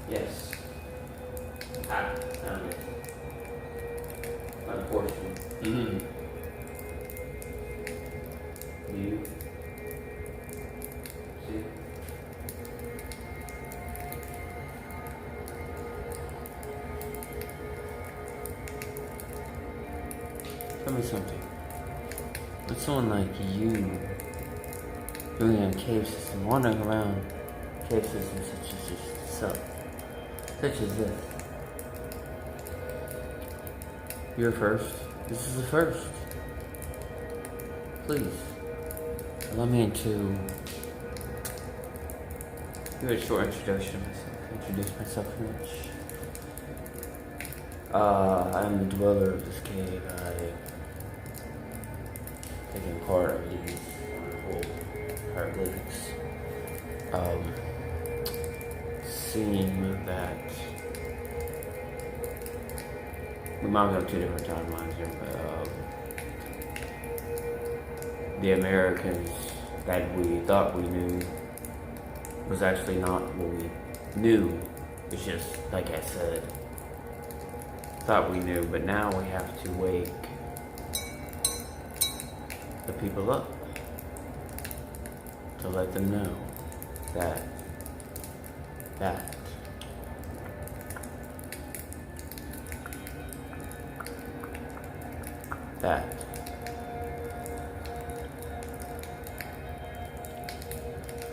Yes. Ah, found it. Unfortunately. Mm-hmm. Do you see? Tell me something. With someone like you doing a cave system, wandering around cave systems such as this. You're first. This is the first. Please, allow me to give a short introduction of myself. Introduce myself much. I am the dweller of this cave. I taken part of these wonderful hieroglyphics. Seem that we might have two different timelines here, but the Americans that we thought we knew was actually not what we knew. It's just, like I said, thought we knew, but now we have to wake the people up to let them know that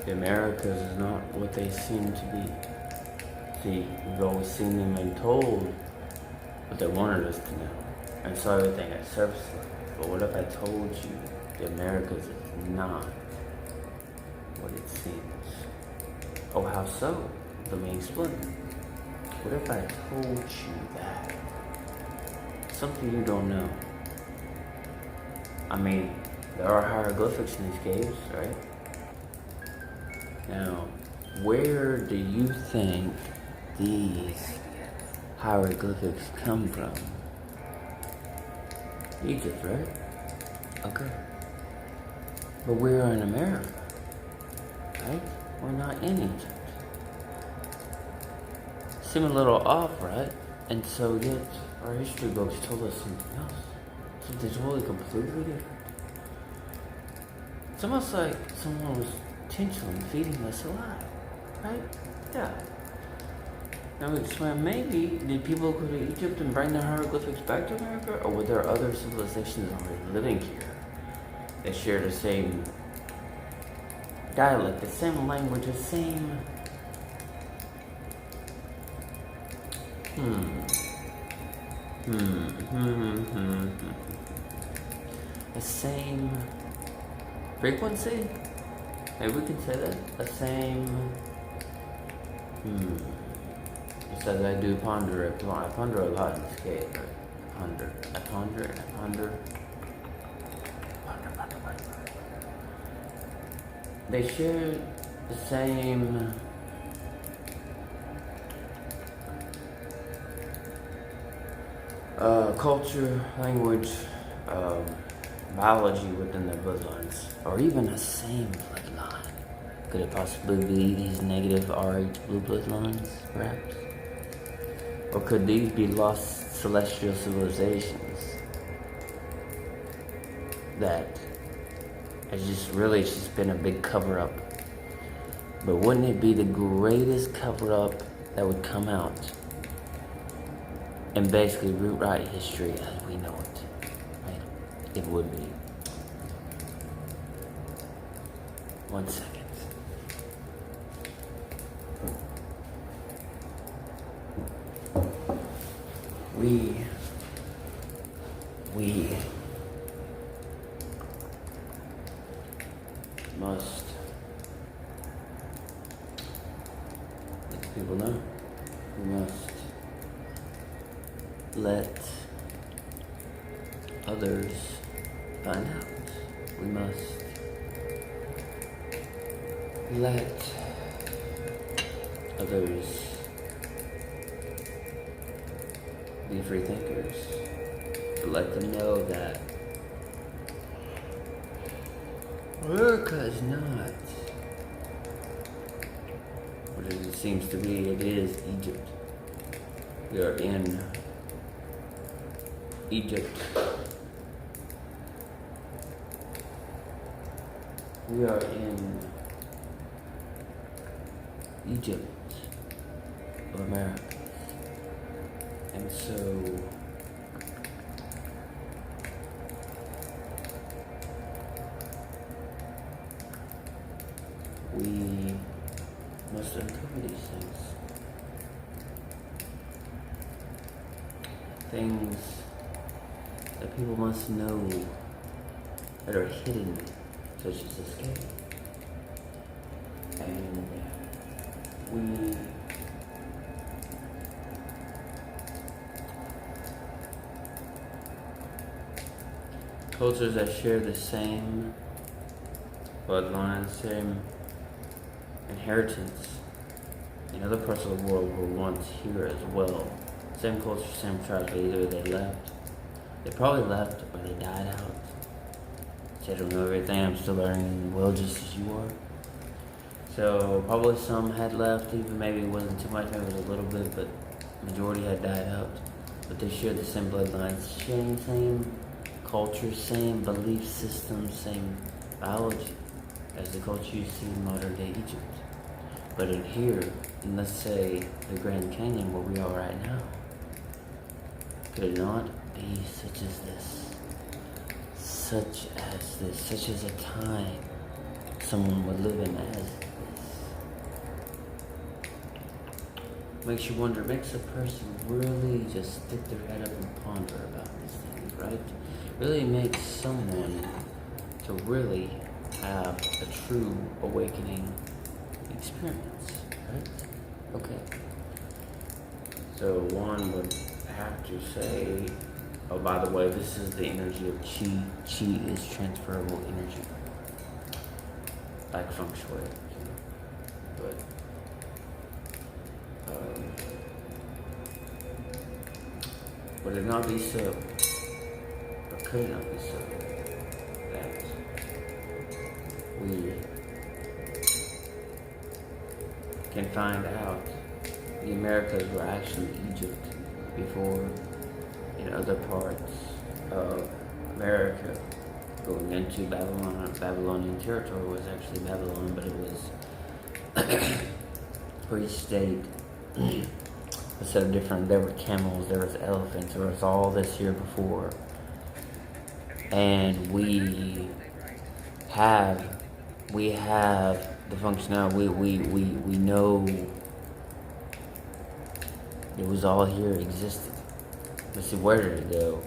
the Americas is not what they seem to be. See, we've always seen them and told what they wanted us to know, and so everything at surface level. But what if I told you the Americas is not what it seems? Oh, how so? Let me explain. What if I told you that? Something you don't know. I mean, there are hieroglyphics in these caves, right? Now, where do you think these hieroglyphics come from? Egypt, right? Okay. But we're in America, right? We're not in Egypt. Seem a little off, right? And so yet, our history books told us something else. Something totally completely different. It's almost like someone was intentionally feeding us alive, right? Yeah. Now we explain, maybe did people go to Egypt and bring their hieroglyphics back to America, or were there other civilizations already living here that share the same dialect, the same language, the same the same frequency? Maybe we can say that. The same Just as I do ponder it. I ponder a lot in this cave, right? I ponder. They share the same culture, language, biology within their bloodlines, or even the same bloodline. Could it possibly be these negative RH blue bloodlines, perhaps? Or could these be lost celestial civilizations that it's just been a big cover-up? But wouldn't it be the greatest cover-up that would come out and basically rewrite history as we know it? Right? It would be. 1 second. We must let people know. We must let others find out. We must let others be free thinkers. To let them know that America is not but as it seems to be, it is Egypt. We are in Egypt. We are in Egypt of America. And so we must uncover these things. Things that people must know that are hidden, such as this game. And we cultures that share the same bloodline, same inheritance in other parts of the world were once here as well. Same culture, same tribes, but either they left. They probably left or they died out. So I don't know everything, I'm still learning well just as you are. So probably some had left, even maybe it wasn't too much, maybe it was a little bit, but majority had died out. But they shared the same bloodlines, sharing same culture, same belief system, same biology as the culture you see in modern day Egypt. But in here, in let's say the Grand Canyon where we are right now, could it not be such as this? Such as a time someone would live in as this. Makes you wonder, makes a person really just stick their head up and ponder about these things, right? Really makes someone to really have a true awakening experience, right? Okay. So one would have to say, oh, by the way, this is the energy of chi. Chi is transferable energy, like feng shui, but would it not be so, or could it not be so, that we can find out the Americas were actually Egypt before in other parts of America going into Babylonian territory was actually Babylon, but it was pre-state. Instead of different, there were camels, there was elephants, there was all this here before. And we have the functionality, we know it was all here, existed. But see, where did it go?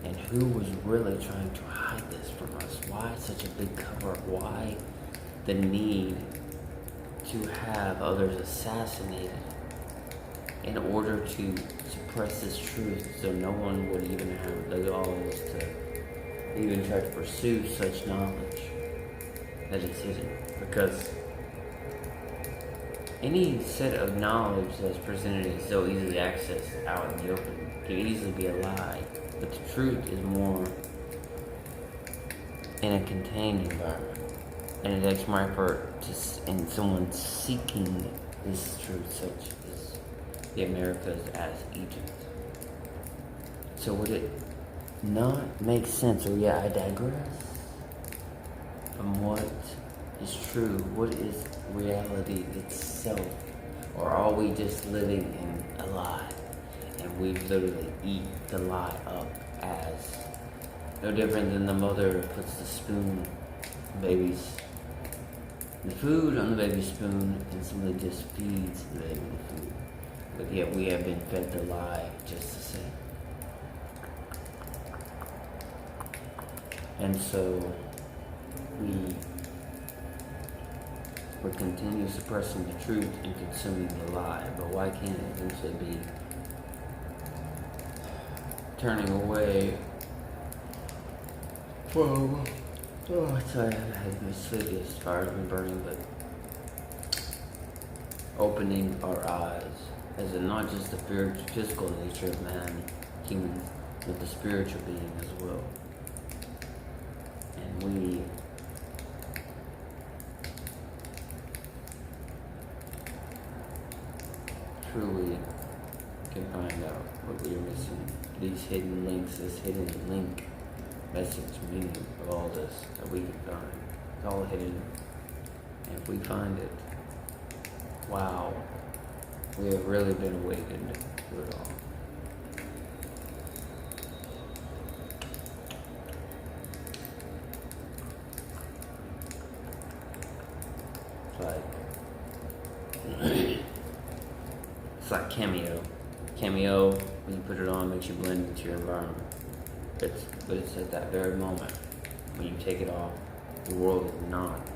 And who was really trying to hide this from us? Why such a big cover? Why the need to have others assassinated in order to suppress this truth so no one would even have the galls to even try to pursue such knowledge that is hidden? Because any set of knowledge that's presented and so easily accessed out in the open can easily be a lie, but the truth is more in a contained environment, and it takes more effort in someone seeking this truth, such as the Americas as Egypt. So would it not make sense, or I digress, from what is true, what is reality itself, or are we just living in a lie, and we literally eat the lie up as no different than the mother puts the spoon, the food on the baby's spoon, and simply just feeds the baby the food. But yet we have been fed the lie just the same. And so we would continue suppressing the truth and consuming the lie. But why can't it eventually be turning away from, sorry, I had my sleepiest, fire's been burning, but opening our eyes as in not just the physical nature of man, humans, but the spiritual being as well. And we truly can find out what we are missing. These hidden links, this hidden link, message, meaning of all this that we can find. It's all hidden. And if we find it, wow, we have really been awakened to it all. It's like Cameo. Cameo, when you put it on, makes you blend into your environment. But it's at that very moment when you take it off, the world is not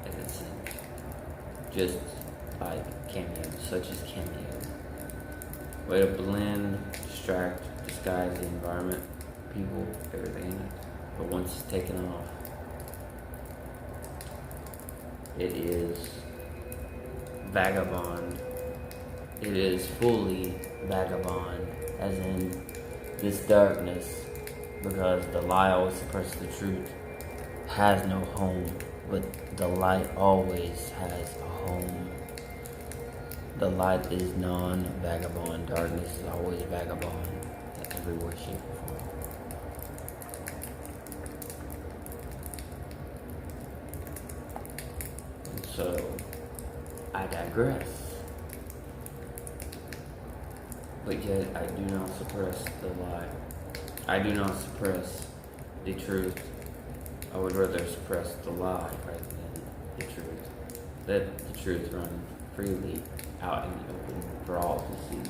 as it seems. Just like Cameo, such as Cameo. Way to blend, distract, disguise the environment, people, everything in it. But once it's taken off, it is vagabond. It is fully vagabond, as in this darkness, because the lie always suppresses the truth, has no home, but the light always has a home. The light is non-vagabond, darkness is always vagabond in every way, shape, or form. And so, I digress. But yet, I do not suppress the lie. I do not suppress the truth. I would rather suppress the lie rather than the truth. Let the truth run freely out in the open for all to see.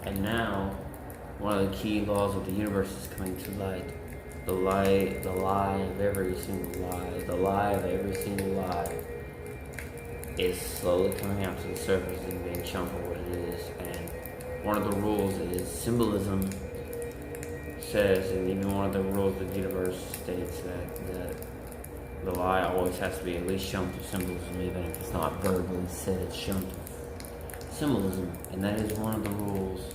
And now, one of the key laws of the universe is coming to light. The lie of every single lie, the lie of every single lie is slowly coming out to the surface and being shown for what it is. And one of the rules is symbolism says, and even one of the rules of the universe states that the lie always has to be at least shown through symbolism, even if it's not verbally said, it's shown through symbolism. And that is one of the rules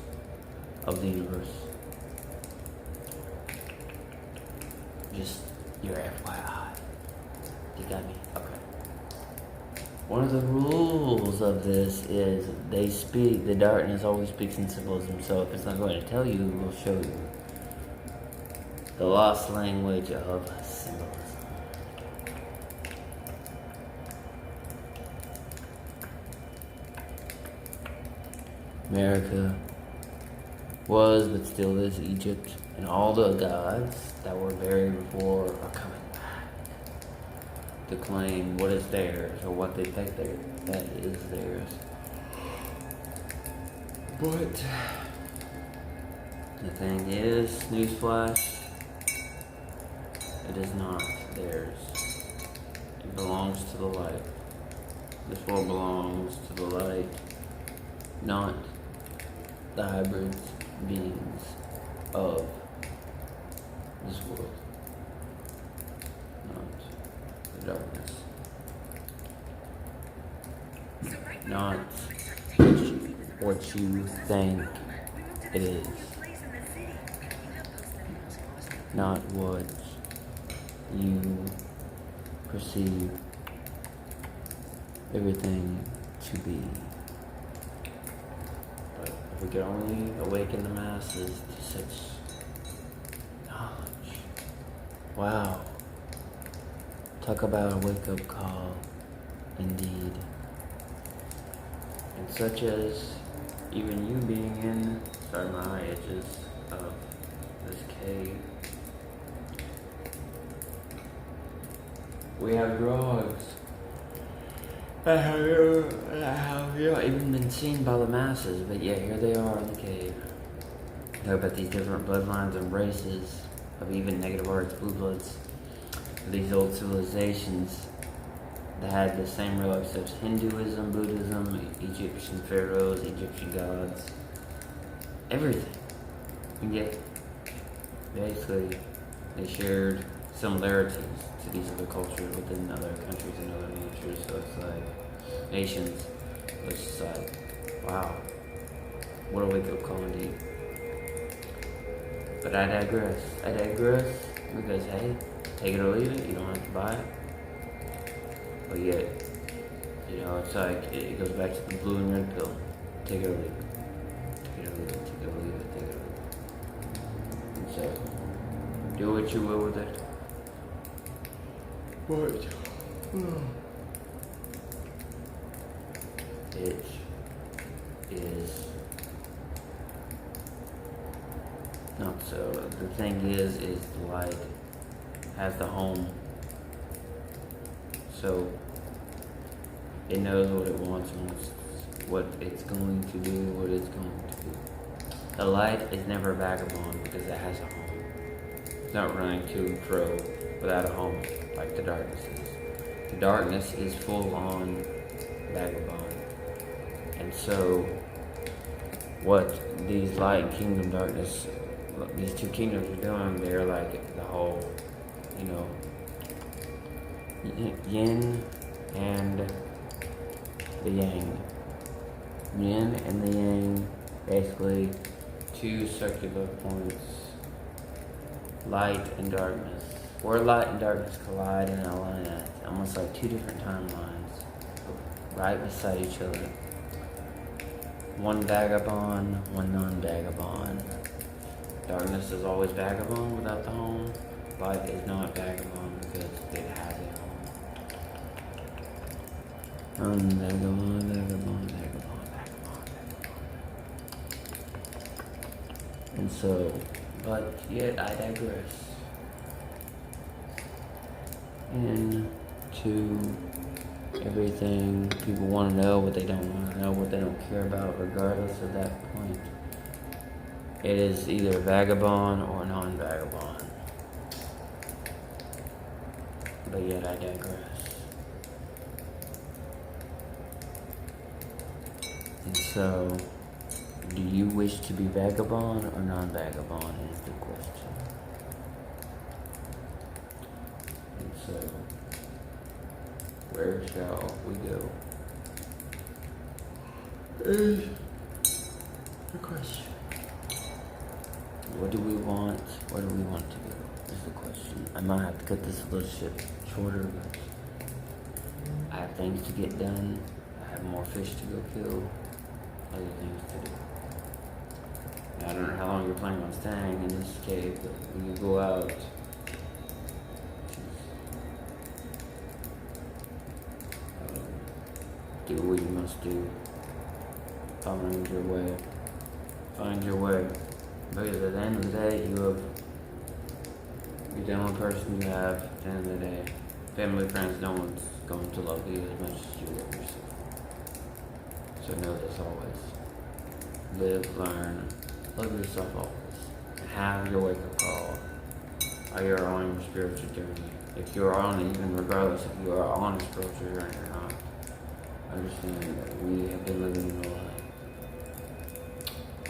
of the universe. Just your FYI. You got me? Okay. One of the rules of this is the darkness always speaks in symbolism, so if it's not going to tell you, it will show you. The lost language of symbolism. America was, but still is, Egypt, and all the gods that were buried before are coming back to claim what is theirs, or what they think that is theirs. But the thing is, newsflash, it is not theirs. It belongs to the light. This world belongs to the light, not the hybrid beings of this world, not the darkness, not what you think it is, not what you perceive everything to be. But if we could only awaken the masses to such knowledge. Wow. Talk about a wake-up call, indeed. And such as even you being inside my edges of this cave. We have drugs that have even been seen by the masses, but yet here they are in the cave. Know about these different bloodlines and races of even negative arts, blue bloods, these old civilizations that had the same relics as Hinduism, Buddhism, Egyptian pharaohs, Egyptian gods, everything. And yet, basically, they shared similarities to these other cultures within other countries and other natures. So it's like nations. It's just like, wow, what a wake-up call indeed. But I digress. Because hey, take it or leave it. You don't have to buy it. But yet, it's like it goes back to the blue and red pill. take it or leave it. Take it or leave it, take it or leave it, take it or leave it. And so, do what you will with it. It is not so. The thing is the light has the home. So it knows what it wants and what it's going to do, what it's going to do. The light is never a vagabond because it has a home. It's not running to and fro without a home like the darkness is. The darkness is full on vagabond. And so what these light and kingdom darkness, these two kingdoms are doing, they're like the whole, yin and the yang. Yin and the yang, basically two circular points, light and darkness. Where light and darkness collide and align at, almost like two different timelines, right beside each other. One vagabond, one non-vagabond. Darkness is always vagabond without the home. Light is not vagabond because it has a home. Vagabond, vagabond, vagabond, vagabond, vagabond. And so, but yet I digress. Into everything people want to know, what they don't want to know, what they don't care about, regardless of that point. It is either vagabond or non-vagabond. But yet I digress. And so, do you wish to be vagabond or non-vagabond is the question. And so, where shall we go? Is the question. What do we want? Where do we want to go? Is the question. I might have to cut this little shit shorter, but I have things to get done. I have more fish to go kill. Other things to do. Now, I don't know how long you're planning on staying in this cave, but when you go out, do what you must do. Find your way. Find your way. Because at the end of the day, you're the only person you have. At the end of the day, family, friends, no one's going to love you as much as you love yourself. So know this always. Live, learn, love yourself always. And have your wake-up call. While you're on your spiritual journey. If you're on it, even regardless if you are on a spiritual journey or not, understand that we have been living in a lie.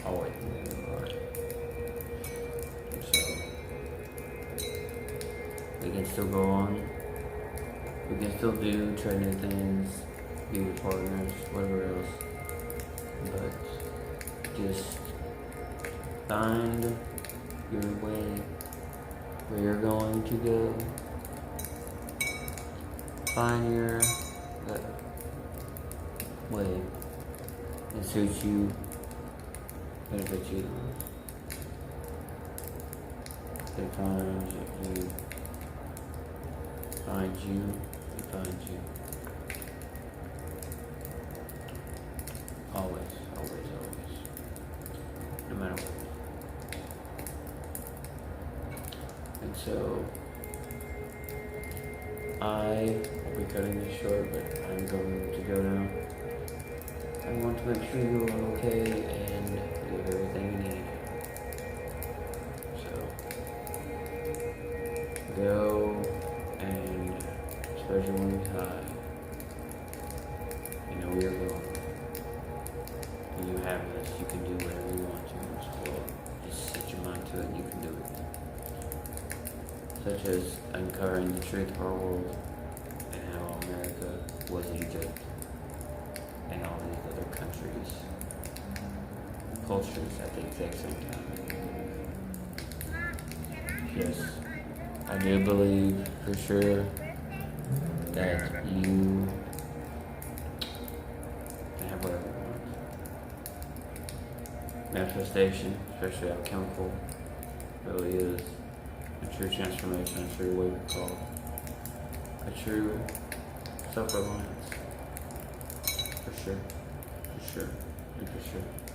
Always been living in a lie. And so, we can still go on. We can still try new things, be with partners, whatever else. But just find your way, where you're going to go. Find your way that suits you, benefits you. They find you, find you, they find you. Always, always, always. No matter what. And so, I will be cutting this short, but I'm going to go now. I want to make sure you are okay and you have everything you need. So, go and, especially when you're high, you know where you're going. When you have this, you can do whatever you want to in this world. Just set your mind to it and you can do it. Such as uncovering the truth of our world and how America was Egypt and all these other countries, cultures at the exact same time. Yes, I do believe for sure that you can have whatever you want. manifestation, especially alchemical, really is a true transformation, a true what we call a true self-reliance. For sure, and for sure.